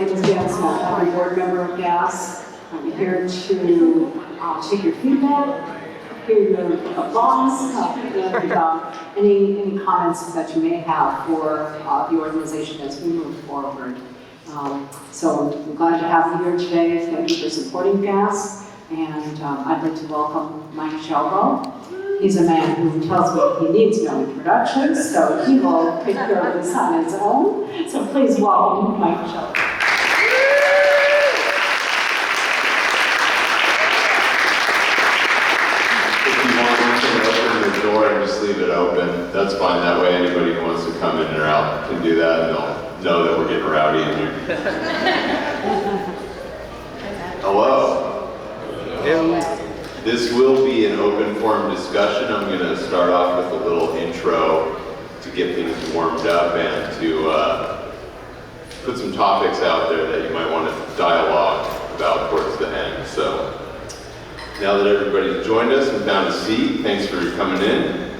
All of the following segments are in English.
name is Dan Smith. I'm a board member of GAS. I'm here to take your feedback, hear your applause, and any comments that you may have for the organization as we move forward. So I'm glad to have you here today. Thank you for supporting GAS. And I'd like to welcome Mike Shelbo. He's a man who tells me he needs no introduction, so he will take care of this on his own. So please welcome Mike Shelbo. If you want to open the door and just leave it open, that's fine. That way anybody who wants to come in or out can do that, and they'll know that we're getting rowdy in here. Hello. This will be an open forum discussion. I'm going to start off with a little intro to get things warmed up and to put some topics out there that you might want to dialogue about towards the end. So now that everybody's joined us and found a seat, thanks for coming in.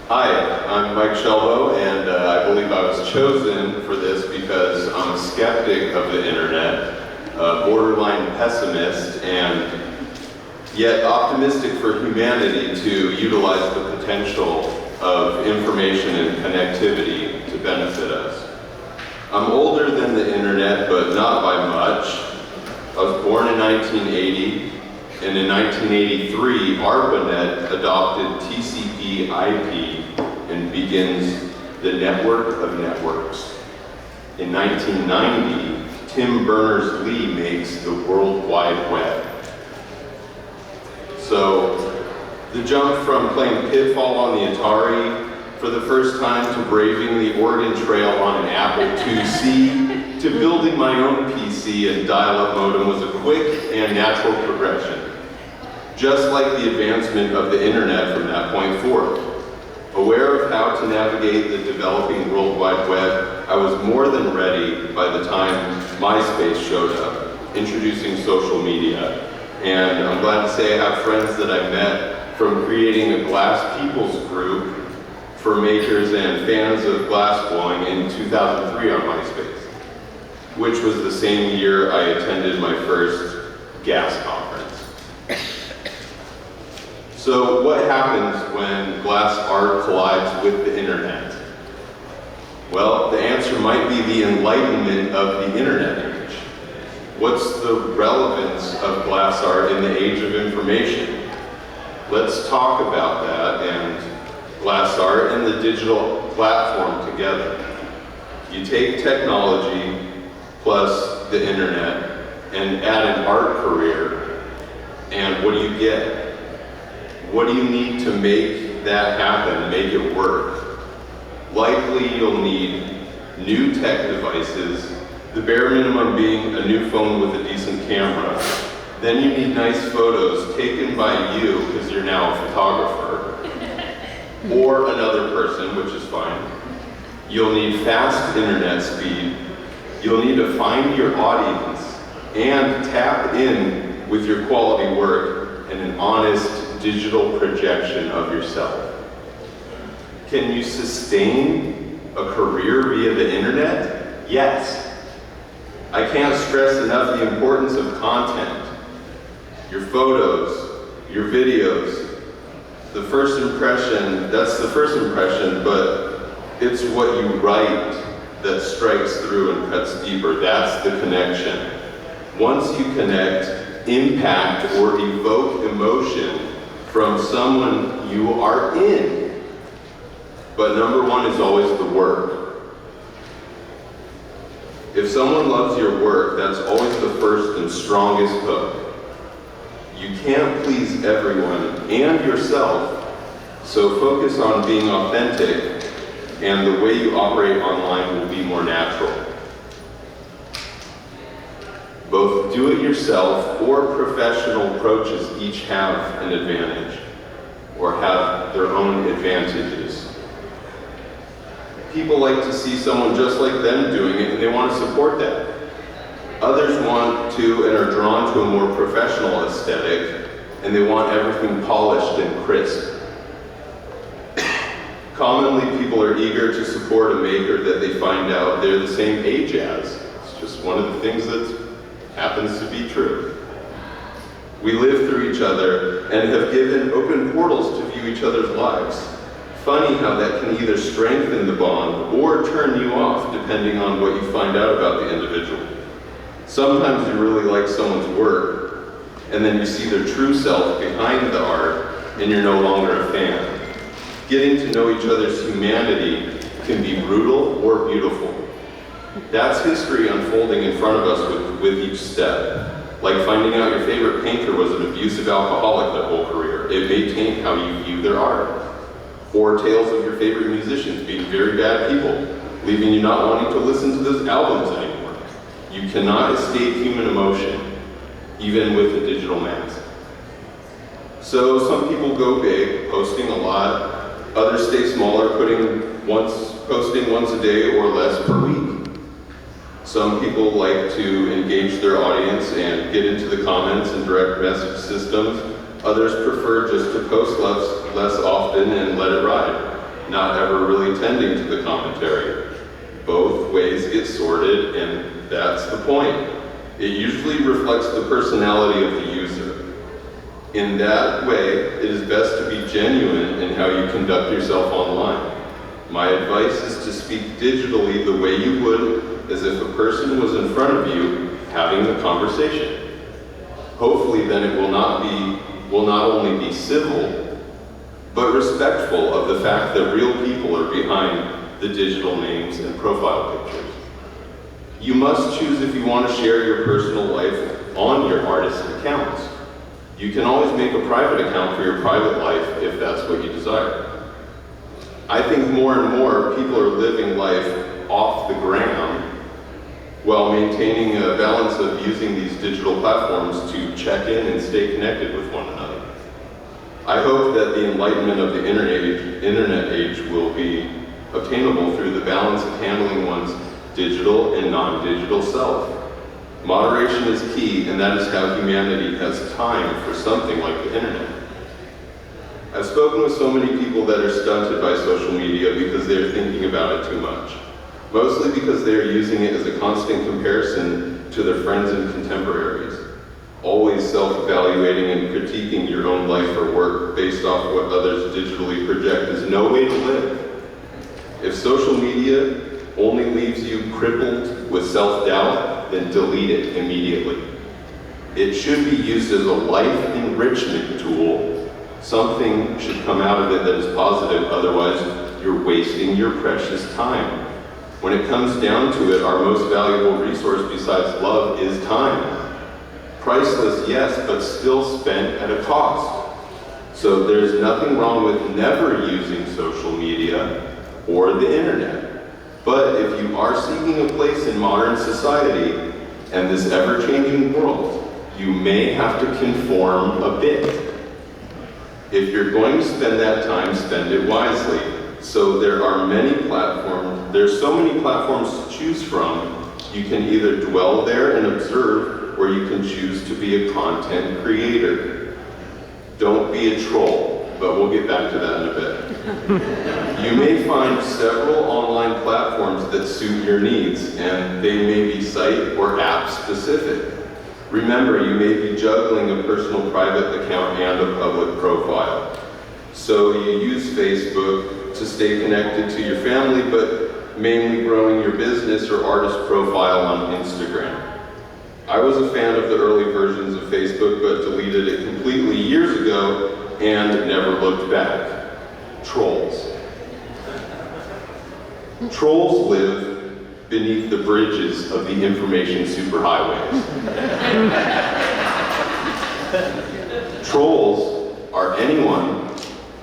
Hi, I'm Mike Shelbo, and I believe I was chosen for this because I'm a skeptic of the internet, a borderline pessimist, and yet optimistic for humanity to utilize the potential of information and connectivity to benefit us. I'm older than the internet, but not by much. I was born in 1980, and in 1983, ARPANET adopted TCP/IP and begins the network of networks. In 1990, Tim Berners-Lee makes the World Wide Web. So, the jump from playing Pitfall on the Atari for the first time to braving the Oregon Trail on an Apple IIc to building my own PC and dial-up modem was a quick and natural progression. Just like the advancement of the internet from that point forward. Aware of how to navigate the developing World Wide Web, I was more than ready by the time MySpace showed up, introducing social media. And I'm glad to say I have friends that I met from creating a Glass Peoples group for makers and fans of glass blowing in 2003 on MySpace, which was the same year I attended my first GAS conference. So what happens when glass art collides with the internet? Well, the answer might be the enlightenment of the internet age. What's the relevance of glass art in the age of information? Let's talk about that and glass art and the digital platform together. You take technology plus the internet and add an art career, and what do you get? What do you need to make that happen, make it work? Likely you'll need new tech devices, the bare minimum being a new phone with a decent camera. Then you need nice photos taken by you, because you're now a photographer, or another person, which is fine. You'll need fast internet speed. You'll need to find your audience and tap in with your quality work and an honest digital projection of yourself. Can you sustain a career via the internet? Yes. I can't stress enough the importance of content. Your photos, your videos. The first impression, that's the first impression, but it's what you write that strikes through and cuts deeper. That's the connection. Once you connect, impact or evoke emotion from someone you are in. But number one is always the work. If someone loves your work, that's always the first and strongest hook. You can't please everyone and yourself, so focus on being authentic, and the way you operate online will be more natural. Both do-it-yourself or professional approaches each have an advantage, or have their own advantages. People like to see someone just like them doing it, and they want to support that. Others want to and are drawn to a more professional aesthetic, and they want everything polished and crisp. Commonly, people are eager to support a maker that they find out they're the same age as. It's just one of the things that happens to be true. We live through each other and have given open portals to view each other's lives. Funny how that can either strengthen the bond or turn you off depending on what you find out about the individual. Sometimes you really like someone's work, and then you see their true self behind the art, and you're no longer a fan. Getting to know each other's humanity can be brutal or beautiful. That's history unfolding in front of us with each step. Like finding out your favorite painter was an abusive alcoholic their whole career. It may taint how you view their art. Or tales of your favorite musicians being very bad people, leaving you not wanting to listen to those albums anymore. You cannot escape human emotion, even with a digital mask. So some people go big, posting a lot. Others stay smaller, posting once a day or less per week. Some people like to engage their audience and get into the comments and direct message systems. Others prefer just to post less often and let it ride, not ever really tending to the commentary. Both ways get sorted, and that's the point. It usually reflects the personality of the user. In that way, it is best to be genuine in how you conduct yourself online. My advice is to speak digitally the way you would as if a person was in front of you having the conversation. Hopefully then it will not only be civil, but respectful of the fact that real people are behind the digital names and profile pictures. You must choose if you want to share your personal life on your artist accounts. You can always make a private account for your private life if that's what you desire. I think more and more people are living life off the gram while maintaining a balance of using these digital platforms to check in and stay connected with one another. I hope that the enlightenment of the internet age will be obtainable through the balance of handling one's digital and non-digital self. Moderation is key, and that is how humanity has time for something like the internet. I've spoken with so many people that are stunted by social media because they're thinking about it too much. Mostly because they are using it as a constant comparison to their friends and contemporaries. Always self-evaluating and critiquing your own life or work based off what others digitally project is no way to live. If social media only leaves you crippled with self-doubt, then delete it immediately. It should be used as a life enrichment tool. Something should come out of it that is positive, otherwise you're wasting your precious time. When it comes down to it, our most valuable resource besides love is time. Priceless, yes, but still spent at a cost. So there's nothing wrong with never using social media or the internet. But if you are seeking a place in modern society and this ever-changing world, you may have to conform a bit. If you're going to spend that time, spend it wisely. So there's so many platforms to choose from. You can either dwell there and observe, or you can choose to be a content creator. Don't be a troll, but we'll get back to that in a bit. You may find several online platforms that suit your needs, and they may be site or app specific. Remember, you may be juggling a personal private account and a public profile. So you use Facebook to stay connected to your family, but mainly growing your business or artist profile on Instagram. I was a fan of the early versions of Facebook, but deleted it completely years ago and never looked back. Trolls. Trolls live beneath the bridges of the information superhighways. Trolls are anyone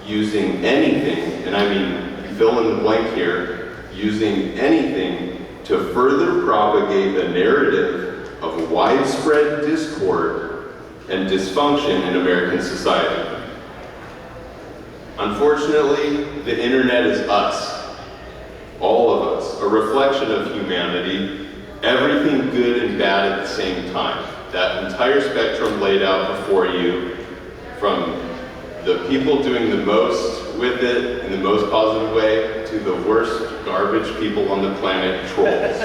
using anything, and I mean fill in the blank here, using anything to further propagate a narrative of widespread discord and dysfunction in American society. Unfortunately, the internet is us, all of us, a reflection of humanity, everything good and bad at the same time. That entire spectrum laid out before you, from the people doing the most with it in the most positive way to the worst garbage people on the planet, trolls.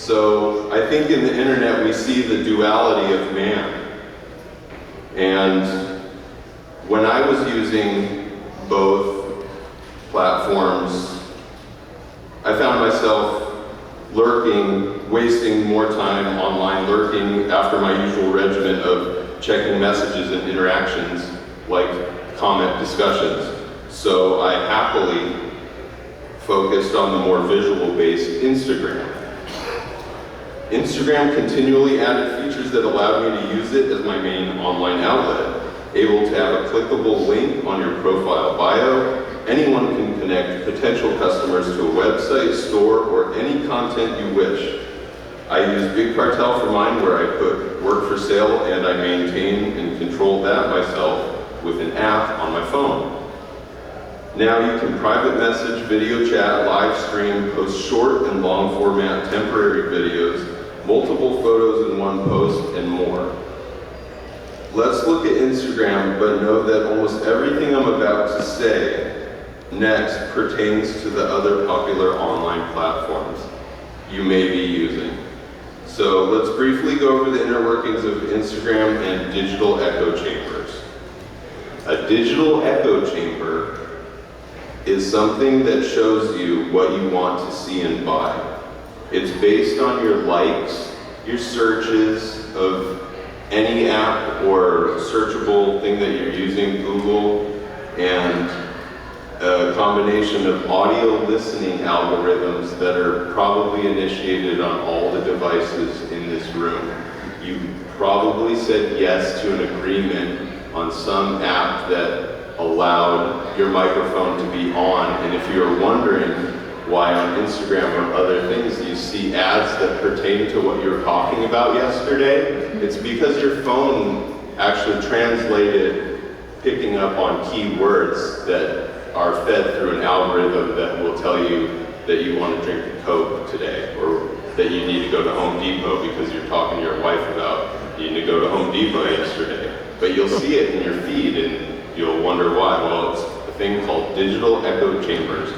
So I think in the internet we see the duality of man. And when I was using both platforms, I found myself lurking, wasting more time online, lurking after my usual regimen of checking messages and interactions like comment discussions. So I happily focused on the more visual-based Instagram. Instagram continually added features that allowed me to use it as my main online outlet. Able to have a clickable link on your profile bio. Anyone can connect potential customers to a website, store, or any content you wish. I use Big Cartel for mine, where I put work for sale and I maintain and control that myself with an app on my phone. Now you can private message, video chat, live stream, post short and long format temporary videos, multiple photos in one post, and more. Let's look at Instagram, but know that almost everything I'm about to say next pertains to the other popular online platforms you may be using. So let's briefly go over the inner workings of Instagram and digital echo chambers. A digital echo chamber is something that shows you what you want to see and buy. It's based on your likes, your searches of any app or searchable thing that you're using, Google, and a combination of audio listening algorithms that are probably initiated on all the devices in this room. You probably said yes to an agreement on some app that allowed your microphone to be on, and if you're wondering why on Instagram or other things you see ads that pertain to what you were talking about yesterday, it's because your phone actually translated picking up on keywords that are fed through an algorithm that will tell you that you want to drink a Coke today, or that you need to go to Home Depot because you're talking to your wife about you need to go to Home Depot yesterday. But you'll see it in your feed and you'll wonder why. Well, it's a thing called digital echo chambers.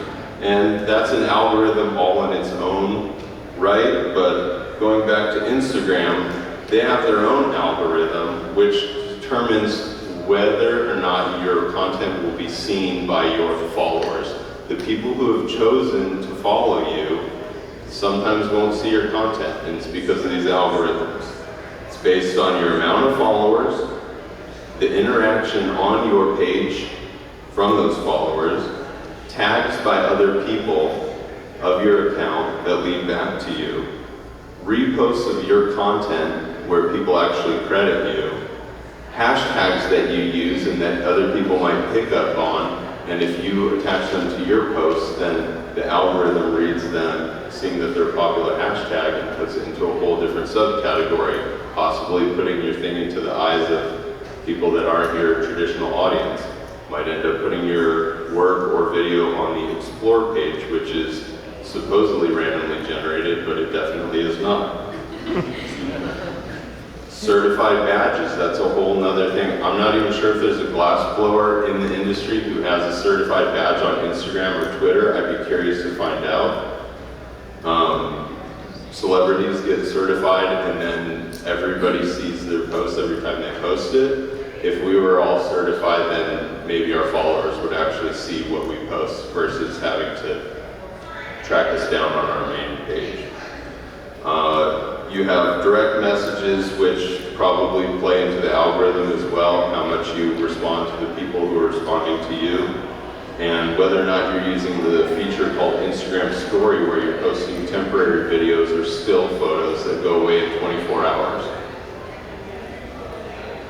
And that's an algorithm all on its own, right? But going back to Instagram, they have their own algorithm which determines whether or not your content will be seen by your followers. The people who have chosen to follow you sometimes won't see your content, and it's because of these algorithms. It's based on your amount of followers, the interaction on your page from those followers, tags by other people of your account that lead back to you, reposts of your content where people actually credit you, hashtags that you use and that other people might pick up on, and if you attach them to your posts, then the algorithm reads them, seeing that they're a popular hashtag, and puts it into a whole different subcategory, possibly putting your thing into the eyes of people that aren't your traditional audience. Might end up putting your work or video on the Explore page, which is supposedly randomly generated, but it definitely is not. Certified badges, that's a whole nother thing. I'm not even sure if there's a glass blower in the industry who has a certified badge on Instagram or Twitter. I'd be curious to find out. Celebrities get certified and then everybody sees their post every time they post it. If we were all certified, then maybe our followers would actually see what we post versus having to track us down on our main page. You have direct messages, which probably play into the algorithm as well, how much you respond to the people who are responding to you, and whether or not you're using the feature called Instagram Story, where you're posting temporary videos or still photos that go away in 24 hours.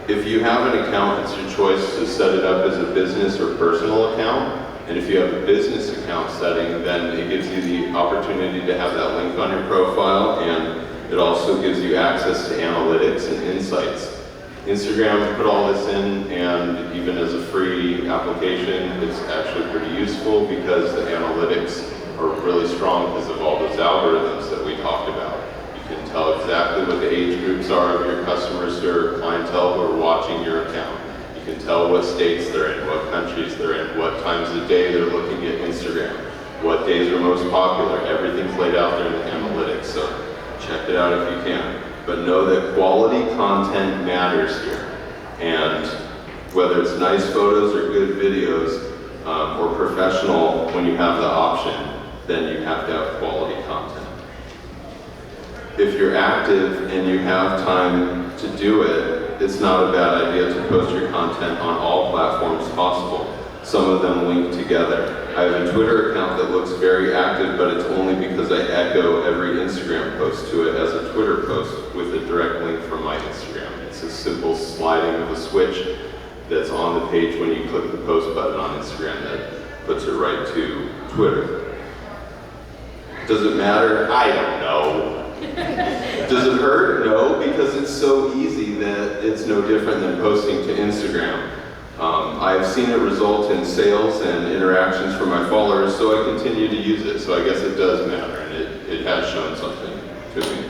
If you have an account, it's your choice to set it up as a business or personal account. And if you have a business account setting, then it gives you the opportunity to have that link on your profile, and it also gives you access to analytics and insights. Instagram put all this in, and even as a free application, it's actually pretty useful because the analytics are really strong because of all those algorithms that we talked about. You can tell exactly what the age groups are of your customers or clientele who are watching your account. You can tell what states they're in, what countries they're in, what times of day they're looking at Instagram, what days are most popular. Everything's laid out there in the analytics. So check it out if you can. But know that quality content matters here. And whether it's nice photos or good videos, or professional, when you have the option, then you have to have quality content. If you're active and you have time to do it, it's not a bad idea to post your content on all platforms possible. Some of them link together. I have a Twitter account that looks very active, but it's only because I echo every Instagram post to it as a Twitter post with a direct link from my Instagram. It's a simple sliding of a switch that's on the page when you click the post button on Instagram that puts it right to Twitter. Does it matter? I don't know. Does it hurt? No, because it's so easy that it's no different than posting to Instagram. I've seen it result in sales and interactions from my followers, so I continue to use it. So I guess it does matter, and it has shown something to me.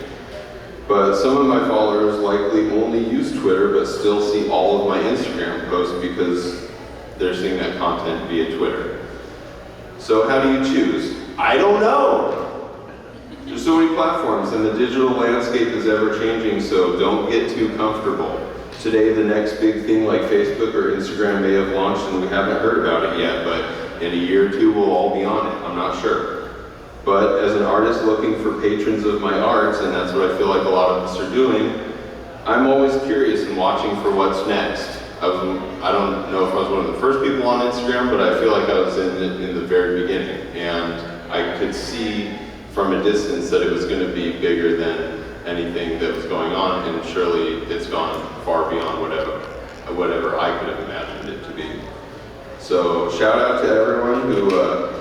But some of my followers likely only use Twitter, but still see all of my Instagram posts because they're seeing that content via Twitter. So how do you choose? I don't know. There's so many platforms, and the digital landscape is ever changing, so don't get too comfortable. Today, the next big thing like Facebook or Instagram may have launched, and we haven't heard about it yet, but in a year or two, we'll all be on it. I'm not sure. But as an artist looking for patrons of my arts, and that's what I feel like a lot of us are doing, I'm always curious and watching for what's next. I don't know if I was one of the first people on Instagram, but I feel like I was in the very beginning. And I could see from a distance that it was going to be bigger than anything that was going on, and surely it's gone far beyond whatever I could have imagined it to be. So shout out to everyone who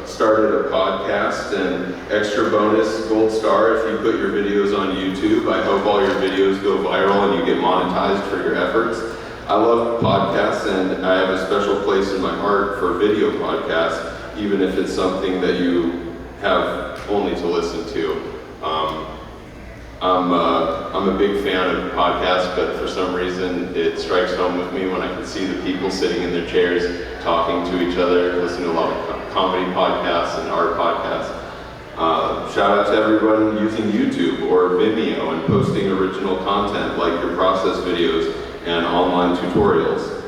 started a podcast, and extra bonus gold star if you put your videos on YouTube. I hope all your videos go viral and you get monetized for your efforts. I love podcasts, and I have a special place in my heart for video podcasts, even if it's something that you have only to listen to. I'm a big fan of podcasts, but for some reason it strikes home with me when I can see the people sitting in their chairs talking to each other, listening to a lot of comedy podcasts and art podcasts. Shout out to everyone using YouTube or Vimeo and posting original content like your process videos and online tutorials.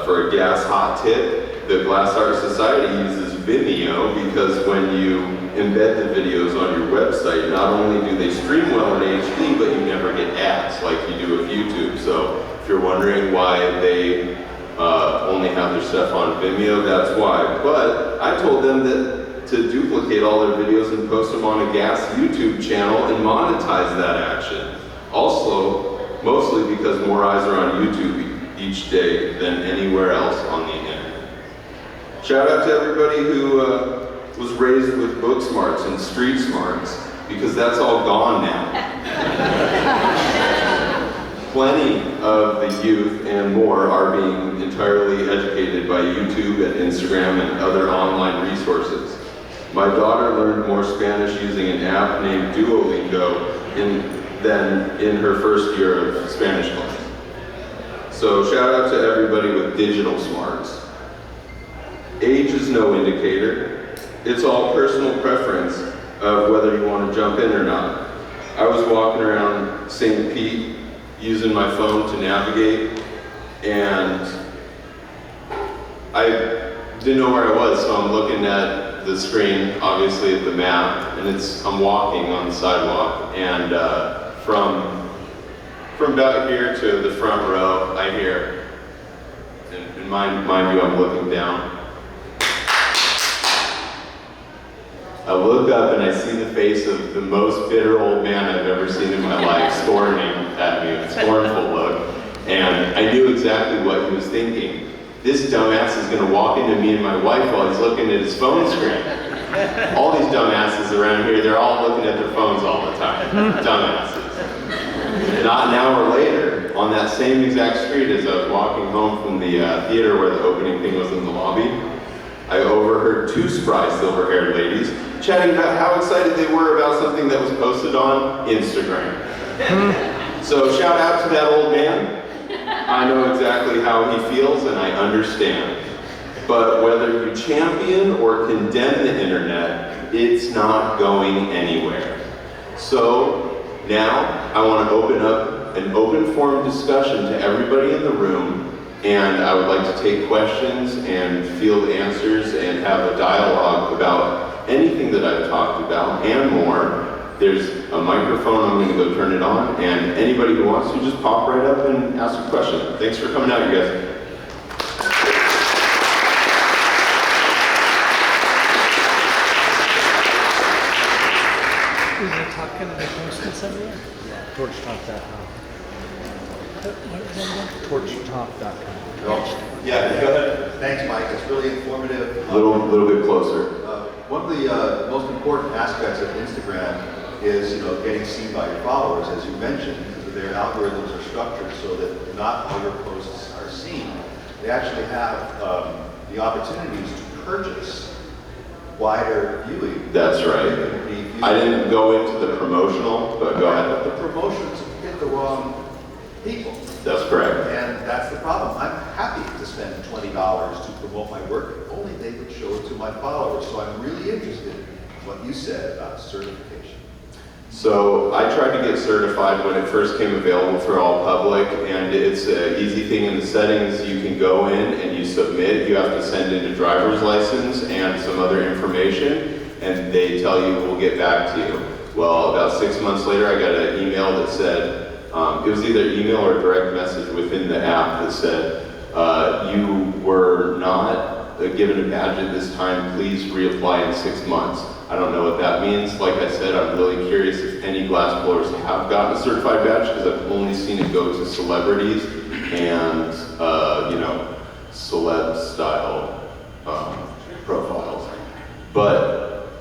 For a gas hot tip, the Glass Art Society uses Vimeo because when you embed the videos on your website, not only do they stream well in HD, but you never get ads like you do with YouTube. So if you're wondering why they only have their stuff on Vimeo, that's why. But I told them that to duplicate all their videos and post them on a gas YouTube channel and monetize that action. Also, mostly because more eyes are on YouTube each day than anywhere else on the internet. Shout out to everybody who was raised with book smarts and street smarts, because that's all gone now. Plenty of the youth and more are being entirely educated by YouTube and Instagram and other online resources. My daughter learned more Spanish using an app named Duolingo than in her first year of Spanish class. So shout out to everybody with digital smarts. Age is no indicator. It's all personal preference of whether you want to jump in or not. I was walking around St. Pete using my phone to navigate, and I didn't know where I was, so I'm looking at the screen, obviously at the map, and I'm walking on the sidewalk, and from about here to the front row, I hear, and mind you, I'm looking down. I look up and I see the face of the most bitter old man I've ever seen in my life, storming at me with a scornful look. And I knew exactly what he was thinking. This dumbass is going to walk into me and my wife while he's looking at his phone screen. All these dumbasses around here, they're all looking at their phones all the time. Dumbasses. Not an hour later, on that same exact street as I was walking home from the theater where the opening thing was in the lobby, I overheard two spry silver-haired ladies chatting about how excited they were about something that was posted on Instagram. So shout out to that old man. I know exactly how he feels and I understand. But whether you champion or condemn the internet, it's not going anywhere. So now I want to open up an open forum discussion to everybody in the room, and I would like to take questions and field answers and have a dialogue about anything that I've talked about and more. There's a microphone, I'm going to go turn it on, and anybody who wants to just pop right up and ask a question. Thanks for coming out, you guys. Is the talk going to be posted somewhere? Torchtalk.com. What is that again? Torchtalk.com. Yeah, go ahead. Thanks, Mike. It's really informative. A little bit closer. One of the most important aspects of Instagram is, getting seen by your followers, as you mentioned, because their algorithms are structured so that not all your posts are seen. They actually have the opportunities to purchase wider viewing. That's right. I didn't go into the promotional, but go ahead. The promotions hit the wrong people. That's correct. And that's the problem. I'm happy to spend $20 to promote my work, if only they would show it to my followers. So I'm really interested in what you said about certification. So I tried to get certified when it first came available for all public, and it's an easy thing in the settings. You can go in and you submit. You have to send in a driver's license and some other information, and they tell you we'll get back to you. Well, about 6 months later, I got an email that said, it was either email or direct message within the app that said, you were not given a badge at this time, please reapply in 6 months. I don't know what that means. Like I said, I'm really curious if any glass blowers have gotten a certified badge, because I've only seen it go to celebrities and, celeb style profiles. But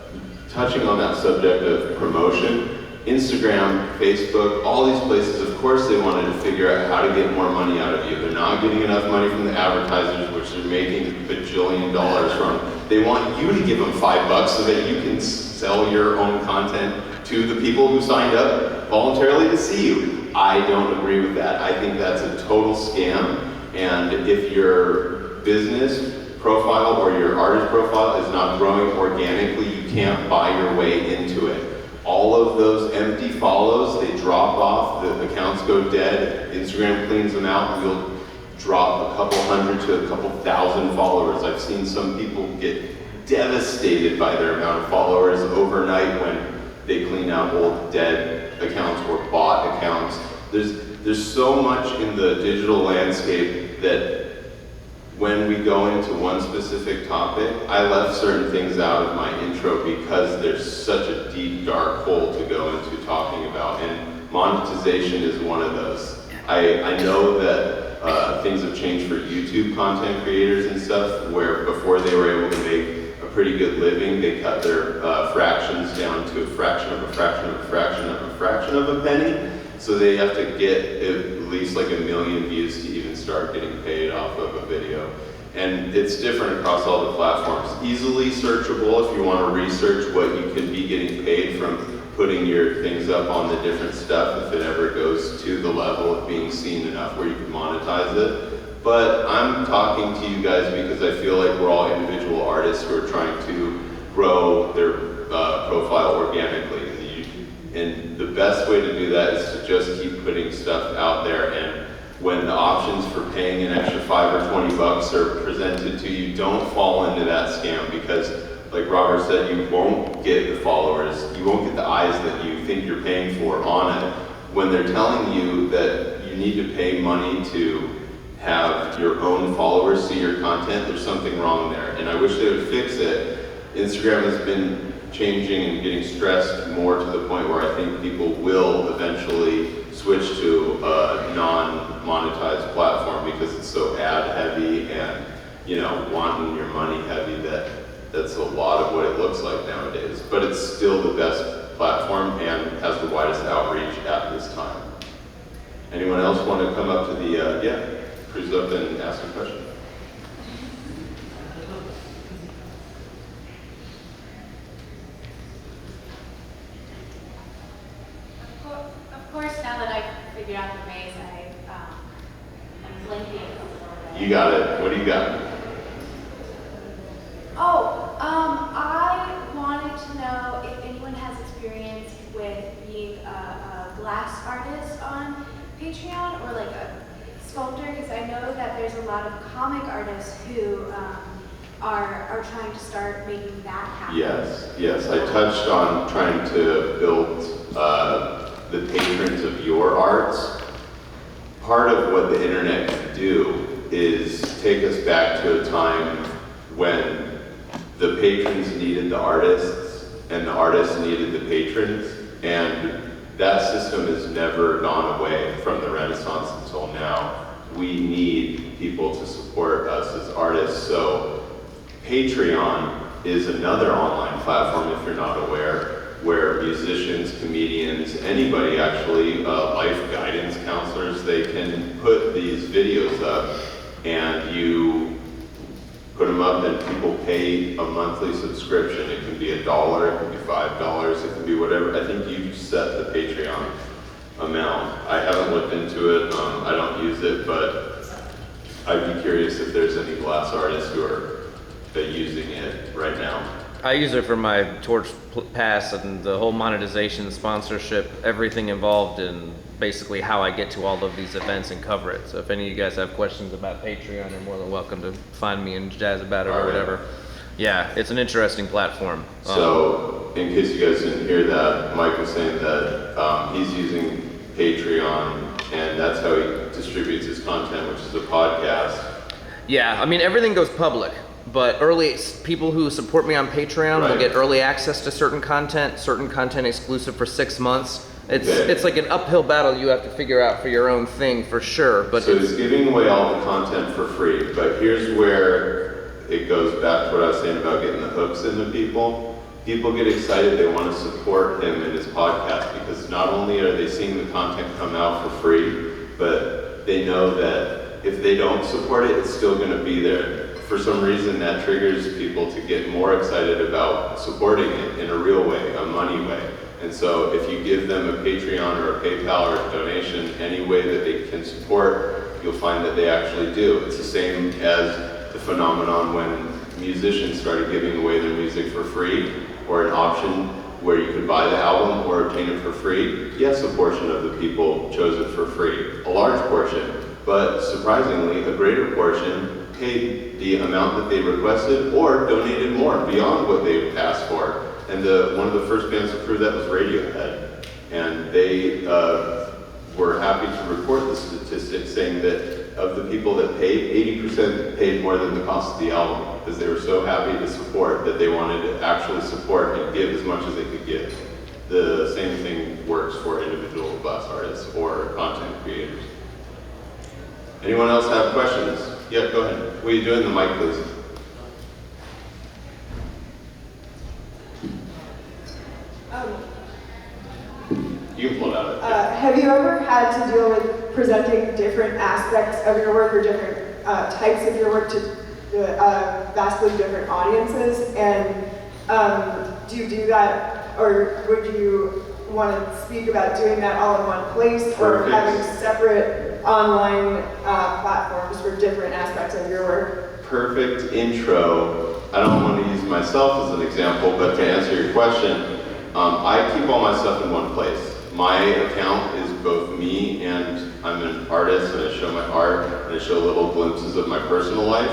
touching on that subject of promotion, Instagram, Facebook, all these places, of course they wanted to figure out how to get more money out of you. They're not getting enough money from the advertisers, which they're making $1 bajillion from. They want you to give them $5 so that you can sell your own content to the people who signed up voluntarily to see you. I don't agree with that. I think that's a total scam. And if your business profile or your artist profile is not growing organically, you can't buy your way into it. All of those empty follows, they drop off, the accounts go dead, Instagram cleans them out, and you'll drop a couple hundred to a couple thousand followers. I've seen some people get devastated by their amount of followers overnight when they clean out old dead accounts or bot accounts. There's so much in the digital landscape that when we go into one specific topic, I left certain things out of my intro because there's such a deep, dark hole to go into talking about, and monetization is one of those. I know that things have changed for YouTube content creators and stuff, where before they were able to make a pretty good living, they cut their fractions down to a fraction of a fraction of a fraction of a fraction of a penny. So they have to get at least like 1 million views to even start getting paid off of a video. And it's different across all the platforms. Easily searchable if you want to research what you can be getting paid from putting your things up on the different stuff, if it ever goes to the level of being seen enough where you can monetize it. But I'm talking to you guys because I feel like we're all individual artists who are trying to grow their profile organically. And the best way to do that is to just keep putting stuff out there, and when the options for paying an extra $5 or $20 are presented to you, don't fall into that scam, because like Robert said, you won't get the followers, you won't get the eyes that you think you're paying for on it. When they're telling you that you need to pay money to have your own followers see your content, there's something wrong there, and I wish they would fix it. Instagram has been changing and getting stressed more to the point where I think people will eventually switch to a non-monetized platform because it's so ad heavy and, wanting your money heavy, that's a lot of what it looks like nowadays. But it's still the best platform and has the widest outreach at this time. Anyone else want to come up to the, cruise up and ask a question? Of course, now that I've figured out the maze, I'm blinking a little bit. You got it. What do you got? I wanted to know if anyone has experience with being a there's a lot of comic artists who are trying to start making that happen. Yes. I touched on trying to build the patrons of your arts. Part of what the internet can do is take us back to a time when the patrons needed the artists and the artists needed the patrons, and that system has never gone away from the Renaissance until now. We need people to support us as artists, so Patreon is another online platform, if you're not aware, where musicians, comedians, anybody actually, life guidance counselors, they can put these videos up and you put them up and people pay a monthly subscription. It can be $1, it can be $5, it can be whatever. I think you set the Patreon amount. I haven't looked into it, I don't use it, but I'd be curious if there's any glass artists who are using it right now. I use it for my Torch Pass and the whole monetization, sponsorship, everything involved in basically how I get to all of these events and cover it. So if any of you guys have questions about Patreon, you're more than welcome to find me and jazz about it or whatever. Yeah, it's an interesting platform. So, in case you guys didn't hear that, Mike was saying that he's using Patreon, and that's how he distributes his content, which is a podcast. Yeah, I mean, everything goes public, but people who support me on Patreon will get early access to certain content exclusive for 6 months. It's like an uphill battle you have to figure out for your own thing for sure. But so he's giving away all the content for free, but here's where it goes back to what I was saying about getting the hooks into people. People get excited, they want to support him in his podcast because not only are they seeing the content come out for free, but they know that if they don't support it, it's still going to be there. For some reason, that triggers people to get more excited about supporting it in a real way, a money way. And so if you give them a Patreon or a PayPal or a donation, any way that they can support, you'll find that they actually do. It's the same as the phenomenon when musicians started giving away their music for free, or an option where you could buy the album or obtain it for free. Yes, a portion of the people chose it for free, a large portion, but surprisingly, a greater portion paid the amount that they requested or donated more beyond what they asked for. And one of the first bands to prove that was Radiohead. And they were happy to report the statistics saying that of the people that paid, 80% paid more than the cost of the album because they were so happy to support that they wanted to actually support and give as much as they could give. The same thing works for individual glass artists or content creators. Anyone else have questions? Yeah, go ahead. What are you doing? The mic, please. You can pull it out. Have you ever had to deal with presenting different aspects of your work or different types of your work to vastly different audiences? And do you do that, or would you want to speak about doing that all in one place, or having separate online platforms for different aspects of your work? Perfect intro. I don't want to use myself as an example, but to answer your question, I keep all my stuff in one place. My account is both me and I'm an artist, and I show my art and I show little glimpses of my personal life,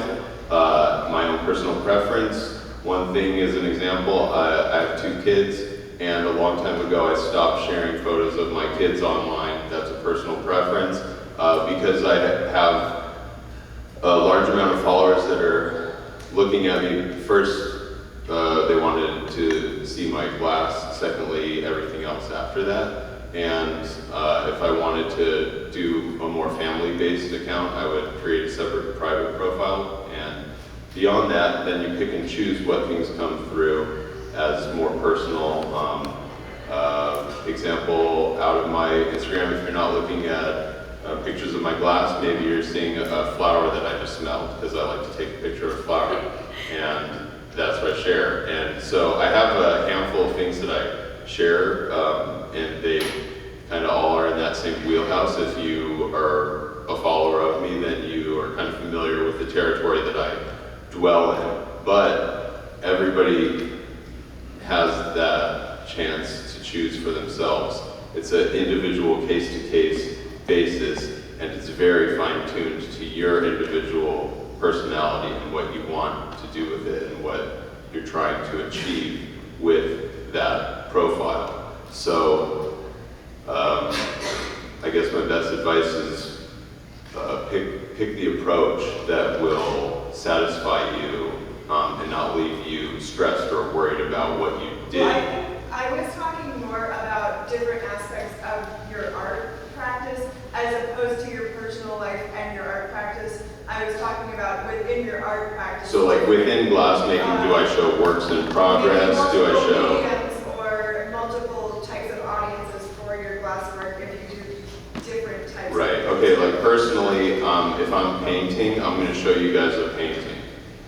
my own personal preference. One thing is an example, I have 2 kids, and a long time ago I stopped sharing photos of my kids online. That's a personal preference because I have a large amount of followers that are looking at me. First, they wanted to see my glass. Secondly, everything else after that. And if I wanted to do a more family-based account, I would create a separate private profile. And beyond that, then you pick and choose what things come through as more personal. Example, out of my Instagram, if you're not looking at pictures of my glass, maybe you're seeing a flower that I just smelled, because I like to take a picture of a flower. And that's what I share. And so I have a handful of things that I share, and they kind of all are in that same wheelhouse. If you are a follower of me, then you are kind of familiar with the territory that I dwell in. But everybody has that chance to choose for themselves. It's an individual case-to-case basis. and it's very fine-tuned to your individual personality and what you want to do with it and what you're trying to achieve with that profile. So I guess my best advice is pick the approach that will satisfy you and not leave you stressed or worried about what you did. Well, I was talking more about different aspects of your art practice as opposed to your personal life and your art practice. I was talking about within your art practice. So like within glassmaking, do I show works in progress? Do I show? Mediums or multiple types of audiences for your glass work if you do different types Right, of okay, like personally, if I'm painting, I'm gonna show you guys a painting.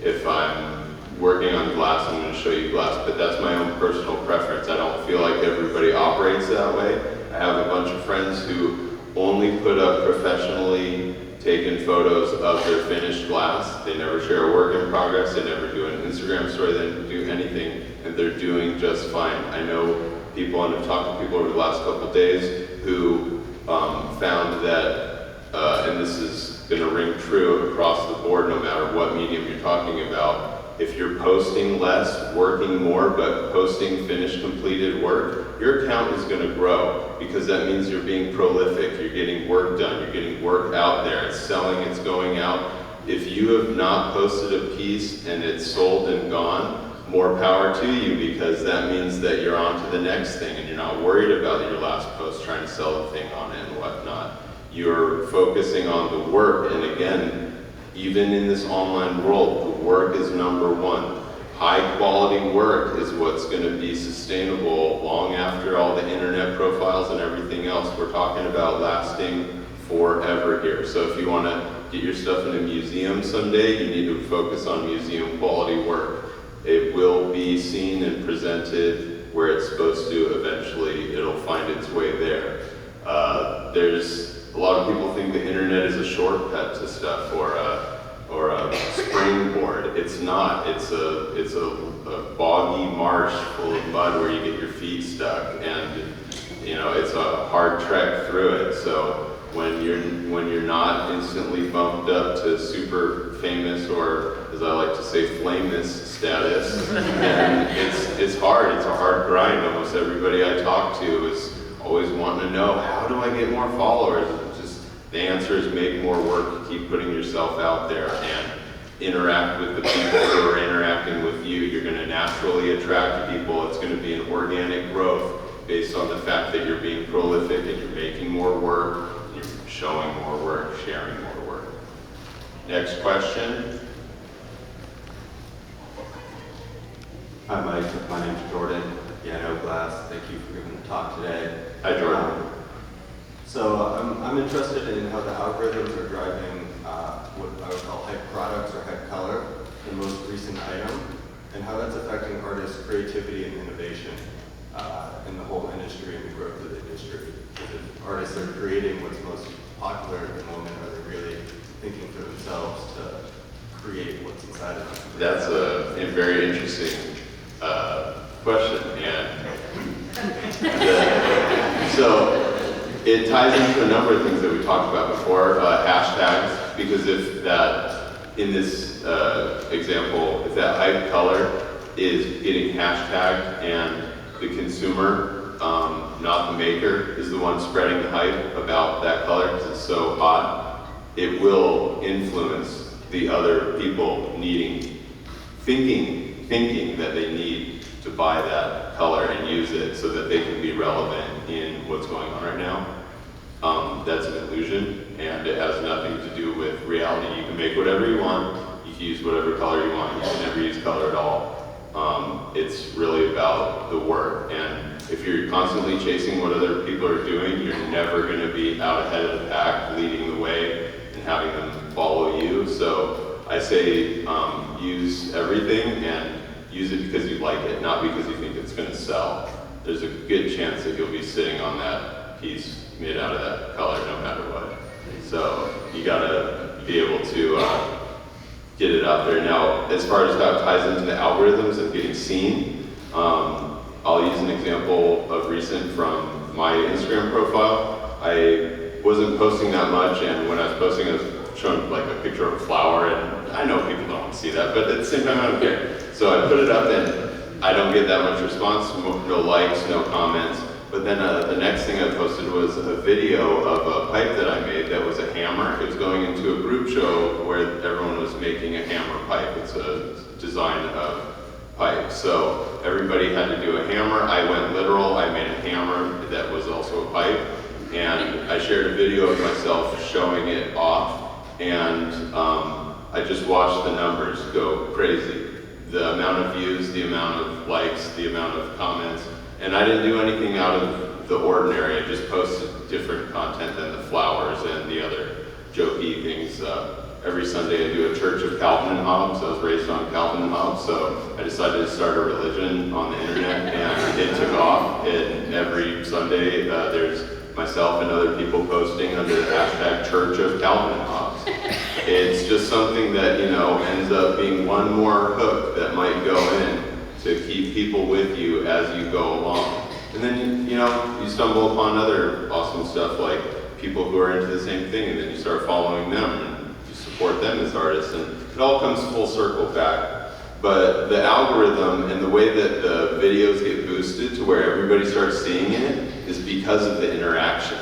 If I'm working on glass, I'm gonna show you glass, but that's my own personal preference. I don't feel like everybody operates that way. I have a bunch of friends who only put up professionally taken photos of their finished glass. They never share a work in progress, they never do an Instagram story, they never do anything, and they're doing just fine. I know people, and I've talked to people over the last couple of days who found that, and this is gonna ring true across the board no matter what medium you're talking about, if you're posting less, working more, but posting finished, completed work, your account is gonna grow because that means you're being prolific, you're getting work done, you're getting work out there, it's selling, it's going out. If you have not posted a piece and it's sold and gone, more power to you because that means that you're on to the next thing and you're not worried about your last post trying to sell the thing on it and whatnot. You're focusing on the work, and again, even in this online world, the work is number one. High quality work is what's going to be sustainable long after all the internet profiles and everything else. We're talking about lasting forever here. So if you want to get your stuff in a museum someday, you need to focus on museum quality work. It will be seen and presented where it's supposed to. Eventually, it'll find its way there. There's a lot of people think the internet is a shortcut to stuff or a springboard. It's not. It's a boggy marsh full of mud where you get your feet stuck, and you know it's a hard trek through it. So when you're not instantly bumped up to super famous or, as I like to say, flameless status, and it's hard. It's a hard grind. Almost everybody I talk to is always wanting to know, how do I get more followers? The answer is make more work, keep putting yourself out there and interact with the people who are interacting with you. You're going to naturally attract people. It's going to be an organic growth based on the fact that you're being prolific and you're making more work, you're showing more work, sharing more work. Next question. Hi Mike, my name's Jordan, Piano Glass. Thank you for giving the talk today. Hi Jordan. So I'm interested in how the algorithms are driving what I would call hype products or hype color, the most recent item, and how that's affecting artists' creativity and innovation in the whole industry and the growth of the industry. Because if artists are creating what's most popular at the moment, are they really thinking for themselves to create what's inside of them? That's a very interesting question, and so it ties into a number of things that we talked about before, hashtags, because if that, in this example, if that hype color is getting hashtagged and the consumer, not the maker, is the one spreading the hype about that color because it's so hot, it will influence the other people thinking that they need to buy that color and use it so that they can be relevant in what's going on right now. That's an illusion, and it has nothing to do with reality. You can make whatever you want, you can use whatever color you want, you can never use color at all. It's really about the work, and if you're constantly chasing what other people are doing, you're never going to be out ahead of the pack, leading the way, and having them follow you. So I say use everything, and use it because you like it, not because you think it's going to sell. There's a good chance that you'll be sitting on that piece made out of that color no matter what. So you gotta be able to get it out there. Now, as far as how it ties into the algorithms and getting seen, I'll use an example of recent from my Instagram profile. I wasn't posting that much, and when I was posting, I was showing like a picture of a flower, and I know people don't want to see that, but at the same time, I don't care. So I put it up, and I don't get that much response, no likes, no comments. But then the next thing I posted was a video of a pipe that I made that was a hammer. It was going into a group show where everyone was making a hammer pipe. It's a design of pipe. So everybody had to do a hammer. I went literal. I made a hammer that was also a pipe. And I shared a video of myself showing it off. And I just watched the numbers go crazy. The amount of views, the amount of likes, the amount of comments. And I didn't do anything out of the ordinary. I just posted different content than the flowers and the other jokey things. Every Sunday I do a Church of Calvin and Hobbes. I was raised on Calvin and Hobbes, so I decided to start a religion on the internet, and it took off. And every Sunday there's myself and other people posting under the hashtag Church of Calvin and Hobbes. It's just something that, ends up being one more hook that might go in to keep people with you as you go along. And then, you stumble upon other awesome stuff like people who are into the same thing, and then you start following them and you support them as artists, and it all comes full circle back. But the algorithm and the way that the videos get boosted to where everybody starts seeing it is because of the interaction.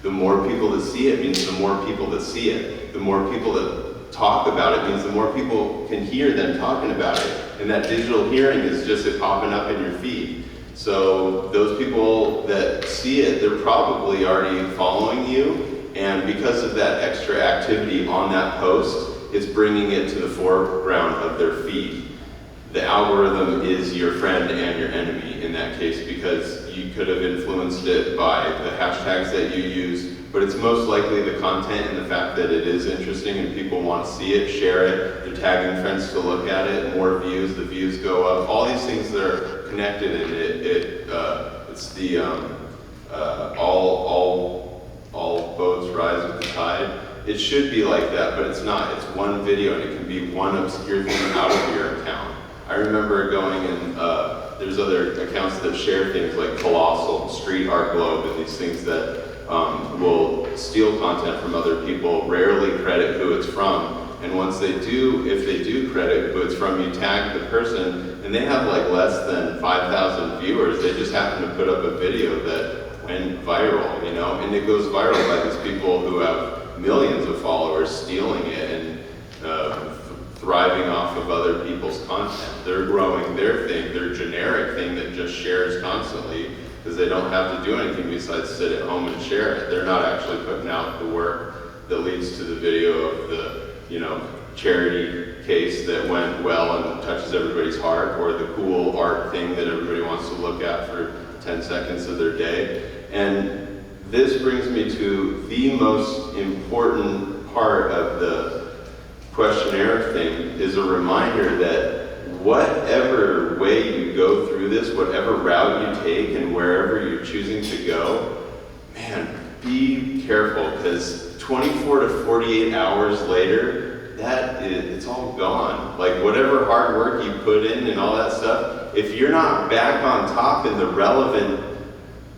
The more people that see it means the more people that see it. The more people that talk about it means the more people can hear them talking about it. And that digital hearing is just it popping up in your feed. So those people that see it, they're probably already following you. And because of that extra activity on that post, it's bringing it to the foreground of their feed. The algorithm is your friend and your enemy in that case, because you could have influenced it by the hashtags that you use, but it's most likely the content and the fact that it is interesting and people want to see it, share it, they're tagging friends to look at it, more views, the views go up, all these things that are connected, and it's the all boats rise with the tide. It should be like that, but it's not. It's one video, and it can be one obscure thing out of your account. I remember going and there's other accounts that share things like Colossal, Street Art Globe, and these things that will steal content from other people, rarely credit who it's from. And once they do, if they do credit who it's from, you tag the person, and they have like less than 5,000 viewers. They just happen to put up a video that went viral, and it goes viral by these people who have millions of followers stealing it and thriving off of other people's content. They're growing their thing, their generic thing that just shares constantly, because they don't have to do anything besides sit at home and share it. They're not actually putting out the work that leads to the video of the, charity case that went well and touches everybody's heart, or the cool art thing that everybody wants to look at for 10 seconds of their day. And this brings me to the most important part of the questionnaire thing, is a reminder that whatever way you go through this, whatever route you take and wherever you're choosing to go, man, be careful, because 24 to 48 hours later, it's all gone. Like whatever hard work you put in and all that stuff, if you're not back on top in the relevant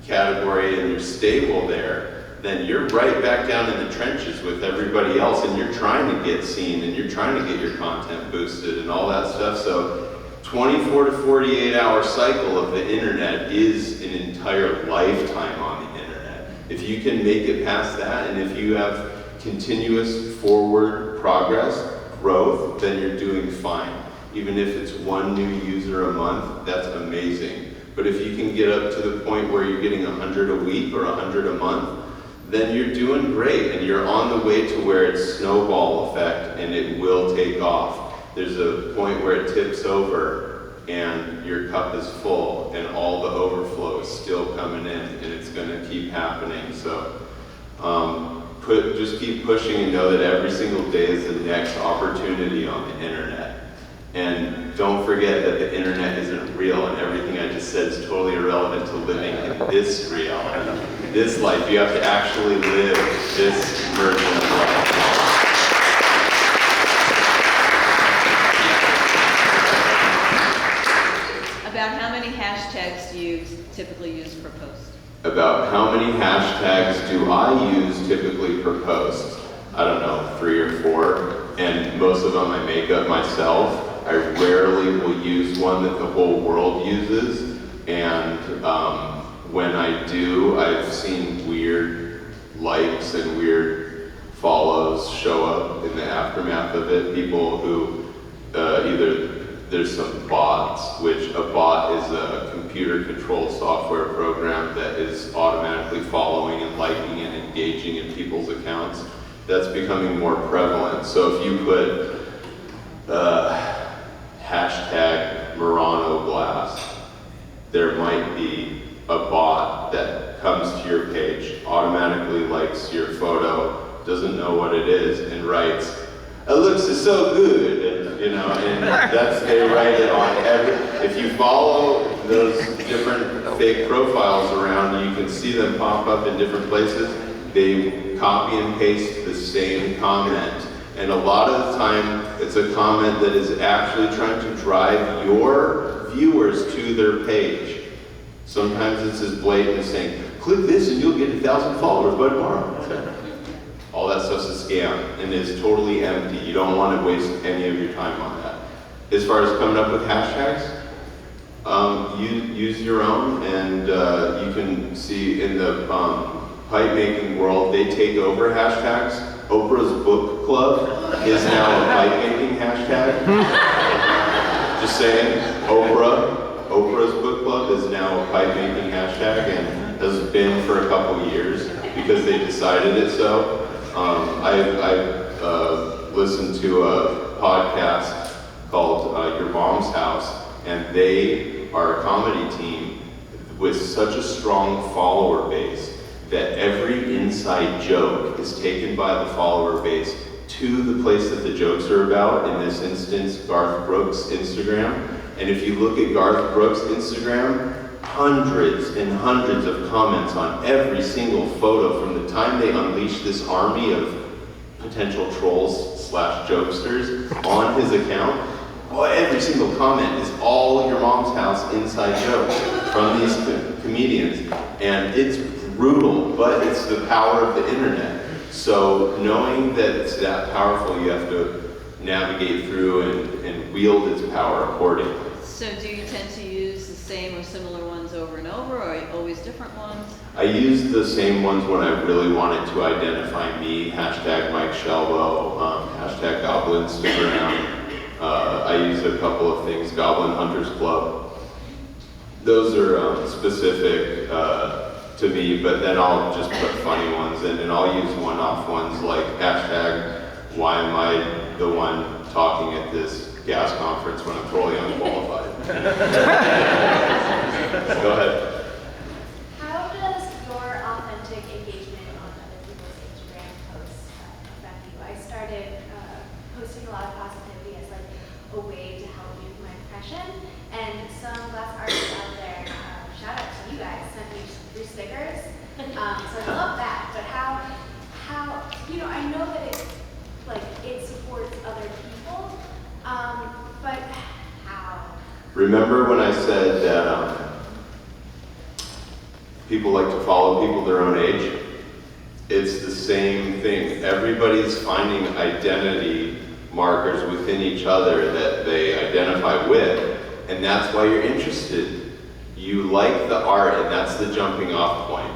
category and you're stable there, then you're right back down in the trenches with everybody else, and you're trying to get seen and you're trying to get your content boosted and all that stuff. So 24 to 48 hour cycle of the internet is an entire lifetime on the internet. If you can make it past that, and if you have continuous forward progress, growth, then you're doing fine. Even if it's one new user a month, that's amazing. But if you can get up to the point where you're getting 100 a week or 100 a month, then you're doing great, and you're on the way to where it's snowball effect and it will take off. There's a point where it tips over and your cup is full and all the overflow is still coming in, and it's gonna keep happening. So just keep pushing and know that every single day is the next opportunity on the internet. And don't forget that the internet isn't real, and everything I just said is totally irrelevant to living in this reality, this life. You have to actually live this version of life. About how many hashtags do you typically use per post? about how many hashtags do I use typically per post. I don't know, 3 or 4, and most of them I make up myself. I rarely will use one that the whole world uses, and when I do, I've seen weird likes and weird follows show up in the aftermath of it. People who either there's some bots, which a bot is a computer-controlled software program that is automatically following and liking and engaging in people's accounts. That's becoming more prevalent. So if you put hashtag Murano glass, there might be a bot that comes to your page, automatically likes your photo, doesn't know what it is, and writes, "It looks so good," and, you know, and they write it on every. If you follow those different fake profiles around, you can see them pop up in different places. They copy and paste the same comment, and a lot of the time, it's a comment that is actually trying to drive your viewers to their page. Sometimes it's as blatant as saying, "Click this and you'll get 1,000 followers by tomorrow." All that stuff's a scam and is totally empty. You don't want to waste any of your time on that. As far as coming up with hashtags, use your own, and you can see in the pipe making world, they take over hashtags. Oprah's book club is now a pipe making hashtag. Just saying, Oprah's book club is now a pipe making hashtag and has been for a couple years because they decided it so. I listened to a podcast called Your Mom's House, and they are a comedy team with such a strong follower base that every inside joke is taken by the follower base to the place that the jokes are about, in this instance, Garth Brooks' Instagram. And if you look at Garth Brooks' Instagram, hundreds and hundreds of comments on every single photo from the time they unleashed this army of potential trolls / jokesters on his account. Oh, every single comment is all Your Mom's House inside jokes from these comedians. And it's brutal, but it's the power of the internet. So knowing that it's that powerful, you have to navigate through and wield its power accordingly. So do you tend to use the same or similar ones over and over, or always different ones? I use the same ones when I really wanted to identify me, hashtag Mike Shelbo, hashtag goblins around. I use a couple of things, Goblin Hunters Club. Those are specific to me, but then I'll just put funny ones in, and I'll use one-off ones like hashtag why am I the one talking at this gas conference when I'm totally unqualified. Go ahead. How does your authentic engagement on other people's Instagram posts affect you? I started posting a lot of positivity as like a way to help me with my depression, and some glass artists out there, shout out to you guys, sent me 3 stickers. So I love that. But how I know that it supports other people, but how? Remember when I said that people like to follow people their own age? It's the same thing. Everybody's finding identity markers within each other that they identify with, and that's why you're interested. You like the art, and that's the jumping off point.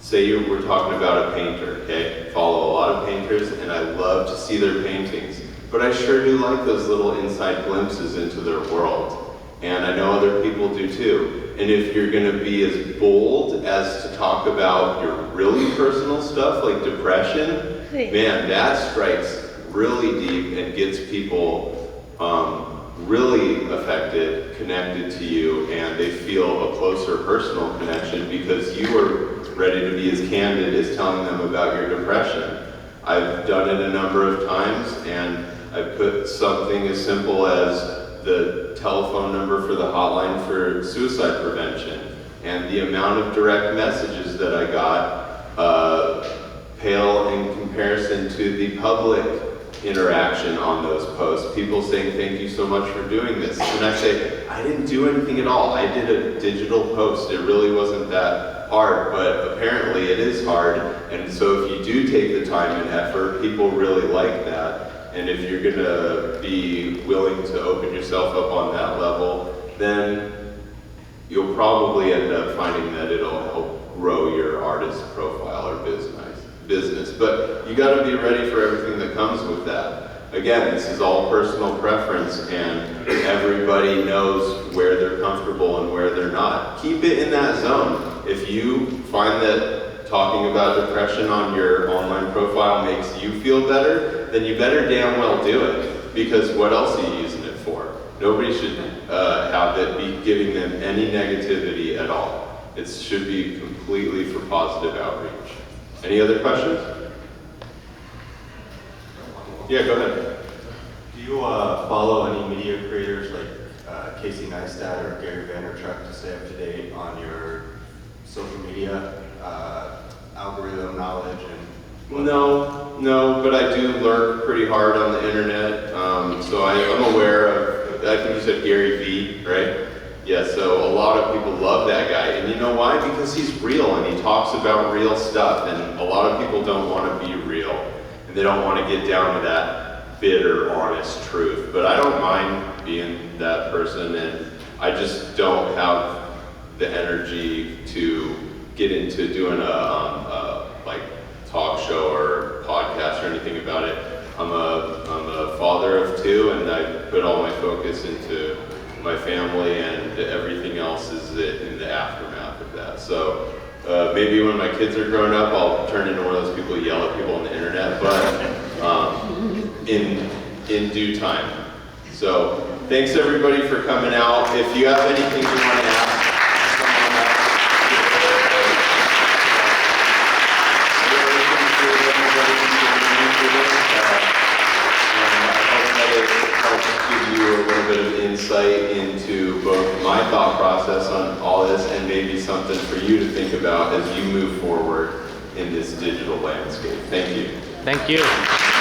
Say we're talking about a painter, okay? Follow a lot of painters, and I love to see their paintings, but I sure do like those little inside glimpses into their world, and I know other people do too. And if you're gonna be as bold as to talk about your really personal stuff, like depression, man, that strikes really deep and gets people really affected, connected to you, and they feel a closer personal connection because you were ready to be as candid as telling them about your depression. I've done it a number of times, and I've put something as simple as the telephone number for the hotline for suicide prevention, and the amount of direct messages that I got pale in comparison to the public interaction on those posts. People saying, "Thank you so much for doing this." And I say, I I didn't do anything at all. I did a digital post. It really wasn't that hard, but apparently it is hard. And so if you do take the time and effort, people really like that. And if you're gonna be willing to open yourself up on that level, then you'll probably end up finding that it'll help grow your artist profile or business. But you gotta be ready for everything that comes with that. Again, this is all personal preference, and everybody knows where they're comfortable and where they're not. Keep it in that zone. If you find that talking about depression on your online profile makes you feel better, then you better damn well do it, because what else are you using it for? Nobody should have it be giving them any negativity at all. It should be completely for positive outreach. Any other questions? Yeah, go ahead. Do you follow any media creators like Casey Neistat or Gary Vaynerchuk to stay up to date on your social media algorithm knowledge and? No, but I do lurk pretty hard on the internet. So I'm aware of, I think you said Gary V, right? Yeah, so a lot of people love that guy. And you know why? Because he's real and he talks about real stuff. And a lot of people don't want to be real. And they don't want to get down to that bitter, honest truth. But I don't mind being that person. And I just don't have the energy to get into doing a like talk show or podcast or anything about it. I'm a father of two, and I put all my focus into my family, and everything else is in the aftermath of that. So maybe when my kids are grown up, I'll turn into one of those people who yell at people on the internet, but in due time. So thanks everybody for coming out. If you have anything you want to ask, insight into both my thought process on all this and maybe something for you to think about as you move forward in this digital landscape. Thank you. Thank you.